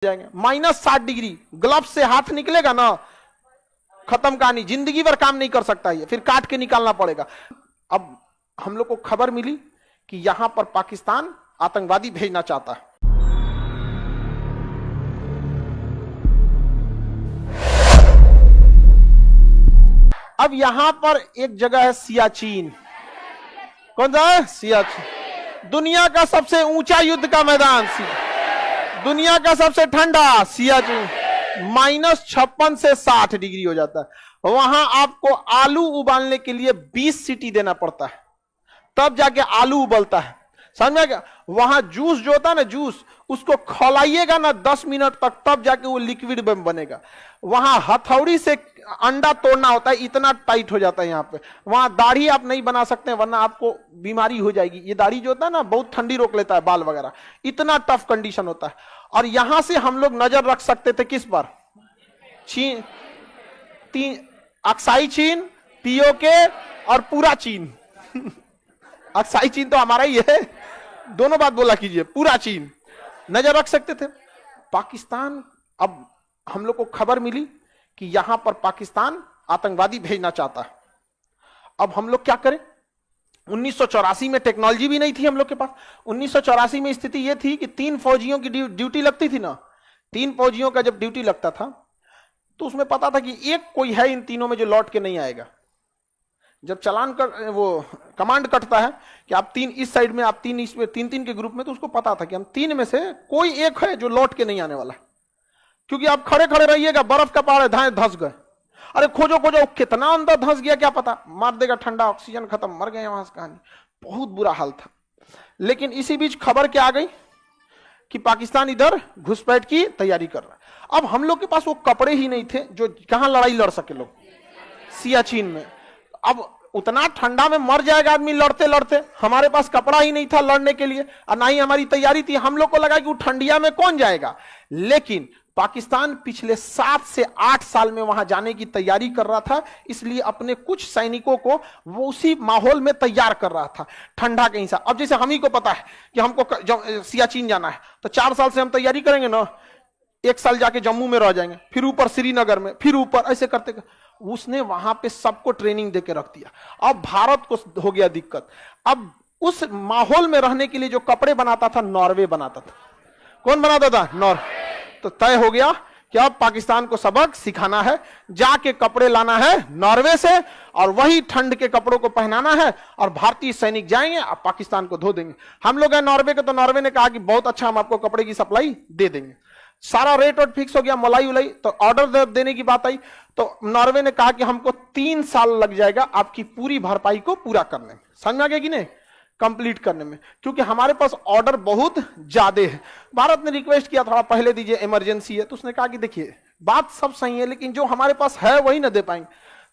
जाएंगे। -60 degree, gloves से हाथ निकलेगा ना, खत्म कहानी, जिंदगी भर काम नहीं कर सकता ये, फिर काट के निकालना पड़ेगा। अब हम लोग को खबर मिली कि यहां पर पाकिस्तान आतंकवादी भेजना चाहता है। अब यहां पर एक जगह है सियाचिन। कौन सा है? सियाचिन। दुनिया का सबसे ऊंचा युद्ध का मैदान, दुनिया का सबसे ठंडा सियाचिन। -56 से 60 डिग्री हो जाता है। वहां आपको आलू उबालने के लिए 20 सीटी देना पड़ता है, तब जाके आलू उबलता है। समझ में क्या? वहां जूस जो होता है ना, जूस उसको खौलाइएगा ना 10 मिनट तक, तब जाके वो लिक्विड में बनेगा। वहां हथौड़ी से अंडा तोड़ना होता है, इतना टाइट हो जाता है यहाँ पे। वहां दाढ़ी आप नहीं बना सकते, वरना आपको बीमारी हो जाएगी। ये दाढ़ी जो होता है ना, बहुत ठंडी रोक लेता है, बाल वगैरह। इतना टफ कंडीशन होता है। और यहां से हम लोग नजर रख सकते थे किस पर? चीन, अक्साई चीन, पीओके और पूरा चीन। अक्साई चीन तो हमारा ही है, दोनों बात बोला कीजिए। पूरा चीन नजर रख सकते थे। पाकिस्तान, अब हम लोग को खबर मिली कि यहां पर पाकिस्तान आतंकवादी भेजना चाहता है। अब हम लोग क्या करें? 1984 में टेक्नोलॉजी भी नहीं थी हम लोग के पास। 1984 में स्थिति यह थी कि 3 फौजियों की ड्यूटी लगती थी ना। 3 फौजियों का जब ड्यूटी लगता था तो उसमें पता था कि एक कोई है इन तीनों में जो लौट के नहीं आएगा। जब चलान कर वो कमांड कटता है कि आप 3 इस साइड में, आप 3 इसमें, 3-3 के ग्रुप में, तो उसको पता था कि हम 3 में से कोई एक है जो लौट के नहीं आने वाला। क्योंकि आप खड़े खड़े रहिएगा, बर्फ का पहाड़ है, धाए धंस गए। अरे खोजो खोजो, कितना अंदर धंस गया क्या पता, मार देगा ठंडा, ऑक्सीजन खत्म, मर गए वहां से। कहानी बहुत बुरा हाल था। लेकिन इसी बीच खबर क्या आ गई कि पाकिस्तान इधर घुसपैठ की तैयारी कर रहा है। अब हम लोग के पास वो कपड़े ही नहीं थे जो कहां लड़ाई लड़ सके लोग, सियाचिन में। अब उतना ठंडा में मर जाएगा आदमी लड़ते लड़ते। हमारे पास कपड़ा ही नहीं था लड़ने के लिए, और ना ही हमारी तैयारी थी। हम लोग को लगा कि वो ठंडिया में कौन जाएगा। लेकिन पाकिस्तान पिछले 7 से 8 साल में वहां जाने की तैयारी कर रहा था, इसलिए अपने कुछ सैनिकों को वो उसी माहौल में तैयार कर रहा था, ठंडा के हिसाब। अब जैसे हम ही को पता है कि हमको सियाचिन जाना है, तो 4 साल से हम तैयारी करेंगे ना। 1 साल जाके जम्मू में रह जाएंगे, फिर ऊपर श्रीनगर में, फिर ऊपर, ऐसे करते उसने वहां पे सबको ट्रेनिंग देके रख दिया। अब भारत को हो गया दिक्कत। अब उस माहौल में रहने के लिए जो कपड़े बनाता था, नॉर्वे बनाता था। कौन बनाता था? नॉर्वे। तो तय हो गया कि अब पाकिस्तान को सबक सिखाना है, जाके कपड़े लाना है नॉर्वे से, और वही ठंड के कपड़ों को पहनाना है, और भारतीय सैनिक जाएंगे और पाकिस्तान को धो देंगे। हम लोग हैं नॉर्वे के, तो नॉर्वे ने कहा कि बहुत अच्छा, हम आपको कपड़े की सप्लाई दे देंगे। सारा रेट और फिक्स हो गया, मलाई उलाई। तो ऑर्डर देने की बात आई, तो नॉर्वे ने कहा कि हमको 3 साल लग जाएगा आपकी पूरी भरपाई को पूरा करने में। समझ में आ गया कि नहीं? कंप्लीट करने में, क्योंकि हमारे पास ऑर्डर बहुत ज्यादा है। भारत ने रिक्वेस्ट किया थोड़ा पहले दीजिए, इमरजेंसी है। तो उसने कहा कि देखिए बात सब सही है, लेकिन जो हमारे पास है वही ना दे पाएंगे।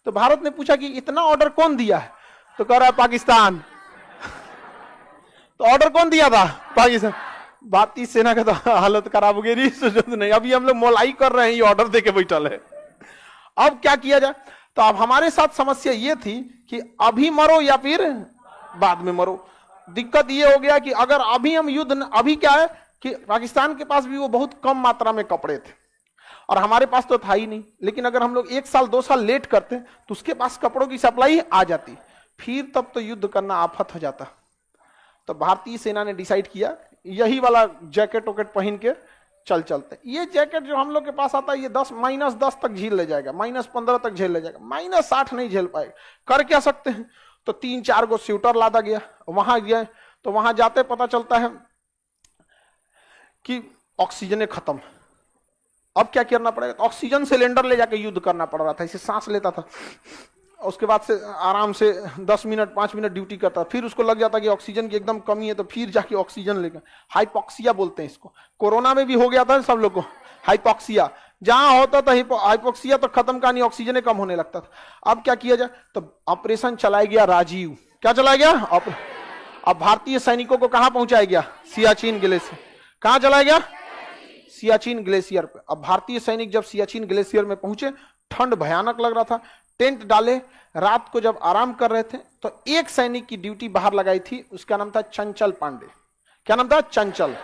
तो भारत ने पूछा कि इतना ऑर्डर कौन दिया है? तो कह रहा है पाकिस्तान। तो ऑर्डर कौन दिया था? पाकिस्तान। भारतीय सेना का तो हालत खराब हो गई, नहीं। अभी हम लोग मोलाई कर रहे हैं, ये ऑर्डर देके बैठल है। अब क्या किया जाए? तो अब हमारे साथ समस्या ये थी कि अभी मरो या फिर बाद में मरो। दिक्कत ये हो गया कि अगर अभी हम युद्ध, अभी क्या है कि पाकिस्तान के पास भी वो बहुत कम मात्रा में कपड़े थे, और हमारे पास तो था ही नहीं। लेकिन अगर हम लोग 1 साल 2 साल लेट करते तो उसके पास कपड़ों की सप्लाई आ जाती, फिर तब तो युद्ध करना आफत हो जाता। तो भारतीय सेना ने डिसाइड किया यही वाला जैकेट वैकेट पहन के चलते। ये जैकेट जो हम लोग के पास आता है, ये -10 तक झेल ले जाएगा, -15 तक झेल ले जाएगा, -60 नहीं झेल पाएगा। कर क्या सकते हैं? तो 3-4 गो स्वेटर लादा गया। वहां गए तो वहां जाते पता चलता है कि ऑक्सीजन खत्म। अब क्या करना पड़ेगा? तो ऑक्सीजन सिलेंडर ले जाके युद्ध करना पड़ रहा था। इसे सांस लेता था, उसके बाद से आराम से 10 मिनट 5 मिनट ड्यूटी करता, फिर उसको लग जाता कि ऑक्सीजन की एकदम कमी है, तो फिर जाके ऑक्सीजन लेकर, हाइपोक्सिया बोलते हैं इसको। कोरोना में भी हो गया था सब लोग को हाइपोक्सिया। जहां होता था हाइपोक्सिया तो खत्म कहानी, ऑक्सीजन कम होने लगता था। अब क्या किया जाए? तो ऑपरेशन चलाया गया राजीव। क्या चलाया गया? अब भारतीय सैनिकों को कहां पहुंचाया गया? सियाचिन ग्लेशियर। कहां चलाया गया? सियाचिन ग्लेशियर पे। अब भारतीय सैनिक जब सियाचिन ग्लेशियर में पहुंचे, ठंड भयानक लग रहा था, टेंट डाले, रात को जब आराम कर रहे थे तो एक सैनिक की ड्यूटी बाहर लगाई थी, उसका नाम था चंचल पांडे। क्या नाम था? चंचल।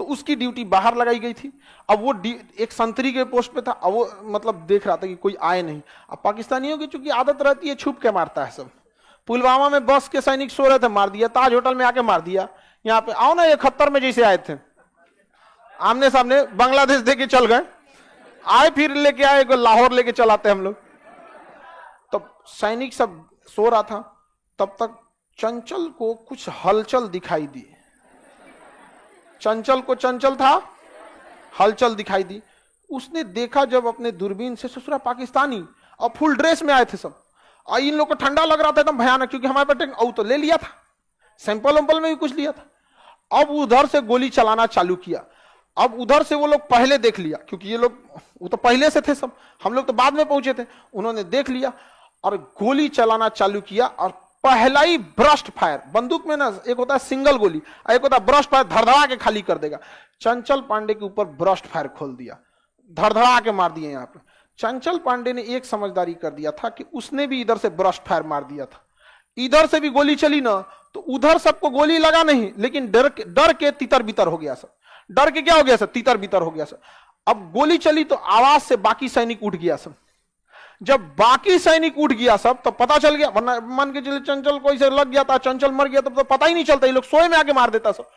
तो उसकी ड्यूटी बाहर लगाई गई थी। अब वो एक संतरी के पोस्ट पे था, अब वो मतलब देख रहा था कि कोई आए नहीं। अब पाकिस्तानियों की चूंकि आदत रहती है छुप के मारता है सब। पुलवामा में बस के सैनिक सो रहे थे, मार दिया। ताज होटल में आके मार दिया। यहाँ पे आओ ना 71 में जैसे आए थे, आमने सामने बांग्लादेश देके चल गए, आए फिर लेके आए, लाहौर लेके चलाते हम लोग। तब सैनिक सब सो रहा था, तब तक चंचल को कुछ हलचल दिखाई दी। चंचल को चंचल था, हलचल दिखाई दी। उसने देखा जब अपने दूरबीन से, ससुरा पाकिस्तानी और फुल ड्रेस में आए थे सब, और इन लोग को ठंडा लग रहा था एकदम भयानक, क्योंकि हमारे पास तो ले लिया था, सैंपल वैंपल में भी कुछ लिया था। अब उधर से गोली चलाना चालू किया। अब उधर से वो लोग पहले देख लिया, क्योंकि ये लोग वो तो पहले से थे सब, हम लोग तो बाद में पहुंचे थे। उन्होंने देख लिया और गोली चलाना चालू किया। और पहला ही ब्रस्ट फायर, बंदूक में ना एक होता है सिंगल गोली, एक होता है ब्रस्ट फायर, धड़धड़ा के खाली कर देगा। चंचल पांडे के ऊपर ब्रस्ट फायर खोल दिया, धड़धड़ा के मार दिए। यहाँ पे चंचल पांडे ने एक समझदारी कर दिया था कि उसने भी इधर से ब्रस्ट फायर मार दिया था। इधर से भी गोली चली ना तो उधर सबको गोली लगा नहीं, लेकिन डर के तितर बितर हो गया सब। डर के क्या हो गया सर? तितर बितर हो गया सर। अब गोली चली तो आवाज से बाकी सैनिक उठ गया सब। जब बाकी सैनिक उठ गया सब तो पता चल गया, वरना मान के चले चंचल कोई से लग गया था, चंचल मर गया तब तो पता ही नहीं चलता, ये लोग सोए में आके मार देता सब।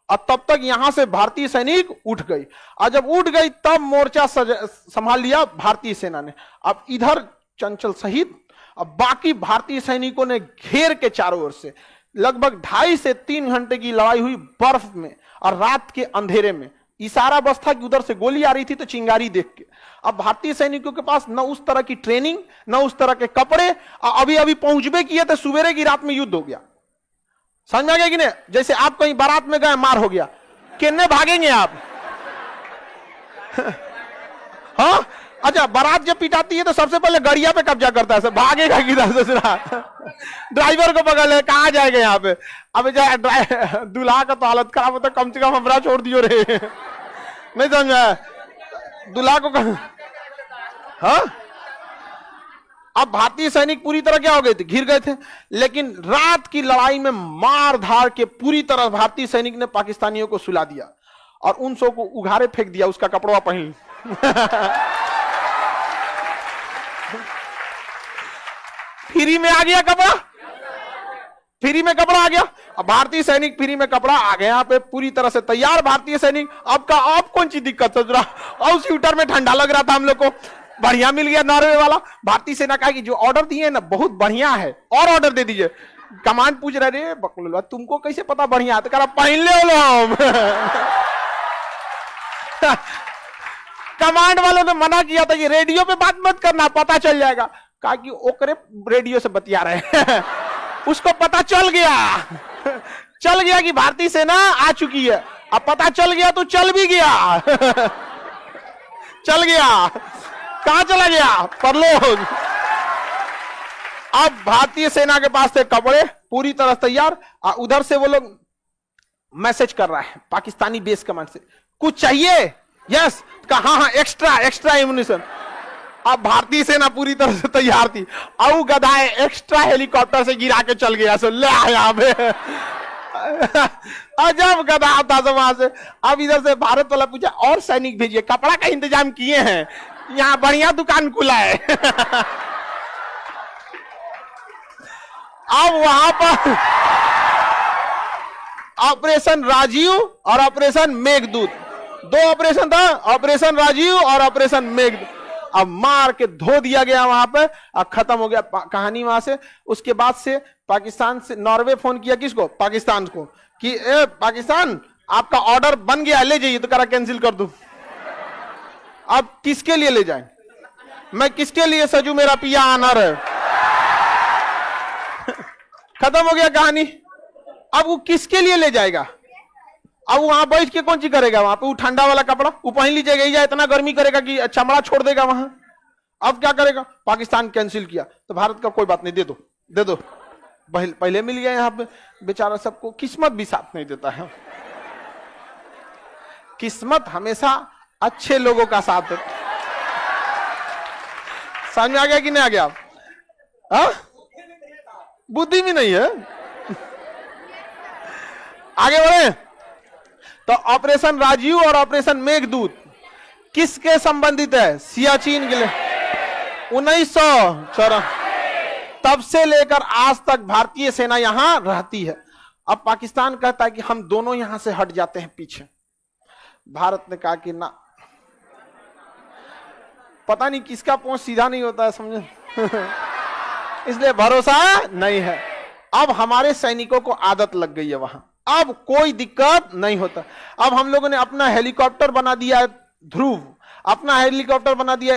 और तब तक यहां से भारतीय सैनिक उठ गई, और जब उठ गई तब मोर्चा संभाल लिया भारतीय सेना ने। अब इधर चंचल शहीद, अब बाकी भारतीय सैनिकों ने घेर के चारों ओर से लगभग 2.5 से 3 घंटे की लड़ाई हुई बर्फ में और रात के अंधेरे में। इशारा बस था कि उधर से गोली आ रही थी तो चिंगारी देख के। अब भारतीय सैनिकों के पास न उस तरह की ट्रेनिंग, न उस तरह के कपड़े, अभी अभी पहुंचबे किए थे, सुबेरे की रात में युद्ध हो गया। समझ में आ गया कि नहीं? जैसे आप कहीं बारात में गए, मार हो गया, कितने भागेंगे आप? हाँ, अच्छा, बारात जब पिटाती है तो सबसे पहले गड़िया पे कब्जा करता है, सब भागेगा किधर दूसरा। ड्राइवर को पकड़ ले, कहां जाएगा यहाँ पे? अब दूल्हा का तो हालत खराब होता, कम से कम हमरा छोड़ दियो रे। नहीं समझा? दूल्हा को हाँ, अब भारतीय सैनिक पूरी तरह क्या हो गए थे? घिर गए थे। लेकिन रात की लड़ाई में मार धार के पूरी तरह भारतीय सैनिक ने पाकिस्तानियों को सुला दिया और उन सौ को उघाड़े फेंक दिया, उसका कपड़ा पहन। फ्री में आ गया कपड़ा, फ्री में कपड़ा आ गया। अब भारतीय सैनिक फ्री में कपड़ा आ गया, यहाँ पे पूरी तरह से तैयार भारतीय सैनिक। अब कौन सी दिक्कत है? और स्वेटर में ठंडा लग रहा था हम लोग को, बढ़िया मिल गया नॉर्वे वाला। भारतीय सेना कहा कि जो ऑर्डर दिए ना बहुत बढ़िया है, और ऑर्डर दे दीजिए। कमांड पूछ रहे, बकलोल तुमको कैसे पता बढ़िया है? तो कह रहा पहन ले हम। कमांड वालों ने मना किया था कि रेडियो पे बात मत करना, पता चल जाएगा। कहा कि ओकरे रेडियो से बतिया रहे हैं। उसको पता चल गया, चल गया कि भारतीय सेना आ चुकी है। अब पता चल गया तो चल भी गया। चल गया, कहां चला गया? परलोक। अब भारतीय सेना के पास थे कपड़े पूरी तरह तैयार, उधर से वो लोग मैसेज कर रहा है पाकिस्तानी बेस कमांड से, कुछ चाहिए? यस, कहा हाँ, एक्स्ट्रा एम्युनिशन। अब भारतीय सेना पूरी तरह से तैयार थी, और गधा एक्स्ट्रा हेलीकॉप्टर से गिरा के चल गया। सो ले यहाँ पे अजब गधा आता था वहां से। अब इधर से भारत वाला पूछा और सैनिक भेजिए, कपड़ा का इंतजाम किए हैं, यहाँ बढ़िया दुकान खुला है। अब वहां पर ऑपरेशन राजीव और ऑपरेशन मेघदूत, 2 ऑपरेशन था, ऑपरेशन राजीव और ऑपरेशन मेघदूत। अब मार के धो दिया गया वहां पे, अब खत्म हो गया कहानी वहां से। उसके बाद से पाकिस्तान से नॉर्वे फोन किया, किसको? पाकिस्तान को, कि ए पाकिस्तान आपका ऑर्डर बन गया, ले जाइए। तो करा कैंसिल कर दूं। अब किसके लिए ले जाएं? मैं किसके लिए सजू, मेरा पिया आनर है। खत्म हो गया कहानी। अब वो किसके लिए ले जाएगा? अब वहां बैठ के कौन सी करेगा? वहां पे वो ठंडा वाला कपड़ा वो पहन लीजिएगा, या इतना गर्मी करेगा कि चमड़ा छोड़ देगा वहां। अब क्या करेगा? पाकिस्तान कैंसिल किया तो भारत का कोई बात नहीं, दे दो दे दो, पहले मिल गया। यहाँ पे बेचारा सबको किस्मत भी साथ नहीं देता है। किस्मत हमेशा अच्छे लोगों का साथ देता। समझ में आ गया कि नहीं आ गया? हाँ, बुद्धि भी नहीं है। आगे बढ़े तो ऑपरेशन राजीव और ऑपरेशन मेघदूत किसके संबंधित है? सियाचिन के लिए 1954 तब से लेकर आज तक भारतीय सेना यहां रहती है। अब पाकिस्तान कहता है कि हम दोनों यहां से हट जाते हैं पीछे। भारत ने कहा कि ना, पता नहीं किसका पहुंच सीधा नहीं होता है, समझे इसलिए भरोसा नहीं है। अब हमारे सैनिकों को आदत लग गई है वहां, अब कोई दिक्कत नहीं होता। अब हम लोगों ने अपना हेलीकॉप्टर बना दिया है ध्रुव, अपना हेलीकॉप्टर बना दिया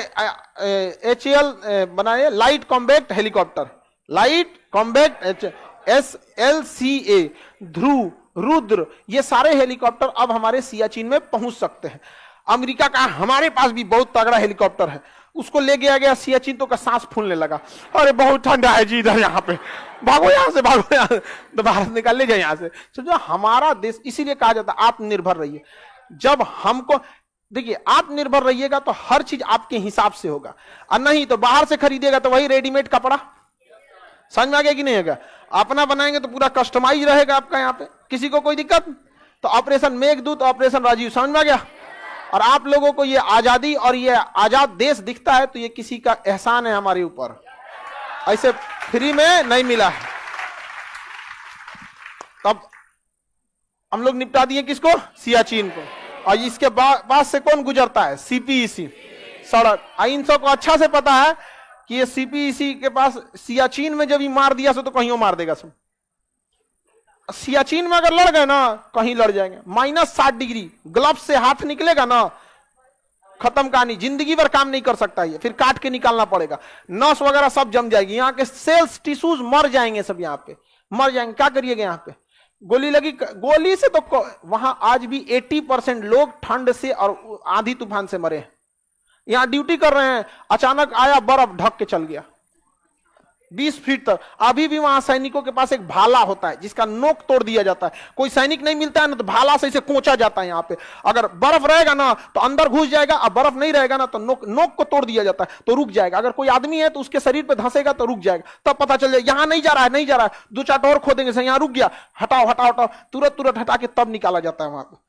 HAL बनाए, light combat helicopter, light combat SLCA, ध्रुव, रुद्र, ये सारे हेलीकॉप्टर अब हमारे सियाचिन में पहुंच सकते हैं। अमेरिका का हमारे पास भी बहुत तगड़ा हेलीकॉप्टर है, उसको ले गया सियाचिन तो का सांस फूलने लगा, अरे बहुत ठंडा है जी इधर, यहाँ पे भागो, यहाँ से भागो, यहाँ तो भारत निकाल ले जाए यहाँ से। समझो हमारा देश, इसीलिए कहा जाता है आत्मनिर्भर रहिए। जब हमको देखिए आत्मनिर्भर रहिएगा तो हर चीज आपके हिसाब से होगा, और नहीं तो बाहर से खरीदेगा तो वही रेडीमेड कपड़ा। समझ में आ गया कि नहीं होगा? अपना बनाएंगे तो पूरा कस्टमाइज रहेगा आपका, यहाँ पे किसी को कोई दिक्कत। तो ऑपरेशन मेघदूत, ऑपरेशन राजीव, समझ में आ गया? और आप लोगों को ये आजादी और ये आजाद देश दिखता है तो ये किसी का एहसान है हमारे ऊपर, ऐसे फ्री में नहीं मिला है। तब हम लोग निपटा दिए किसको? सियाचिन को। और इसके बाद से कौन गुजरता है? CPEC सड़क। इन सबको अच्छा से पता है कि ये CPEC के पास सियाचिन में जब ही मार दिया तो कहीं मार देगा सब। सियाचिन में अगर लड़ गए ना, कहीं लड़ जाएंगे। -60 डिग्री, ग्लव्स से हाथ निकलेगा ना, खत्म कहानी, जिंदगी भर काम नहीं कर सकता ये, फिर काट के निकालना पड़ेगा, नस वगैरह सब जम जाएगी, यहाँ के सेल्स टिश्यूज मर जाएंगे, सब यहाँ पे मर जाएंगे। क्या करिएगा? यहाँ पे गोली लगी, गोली से तो वहां आज भी 80% लोग ठंड से और आंधी तूफान से मरे हैं। यहां ड्यूटी कर रहे हैं, अचानक आया बर्फ, ढक के चल गया 20 फीट तक। अभी भी वहां सैनिकों के पास एक भाला होता है जिसका नोक तोड़ दिया जाता है। कोई सैनिक नहीं मिलता है ना तो भाला से इसे कोंचा जाता है। यहाँ पे अगर बर्फ रहेगा ना तो अंदर घुस जाएगा, और बर्फ नहीं रहेगा ना तो नोक को तोड़ दिया जाता है तो रुक जाएगा। अगर कोई आदमी है तो उसके शरीर पे धंसेगा तो रुक जाएगा, तब पता चल जाएगा यहाँ नहीं जा रहा है, नहीं जा रहा है, 2 चाट और खोदेंगे, यहाँ रुक गया, हटाओ हटाओ हटाओ, तुरंत हटा के तब निकाला जाता है वहां पे।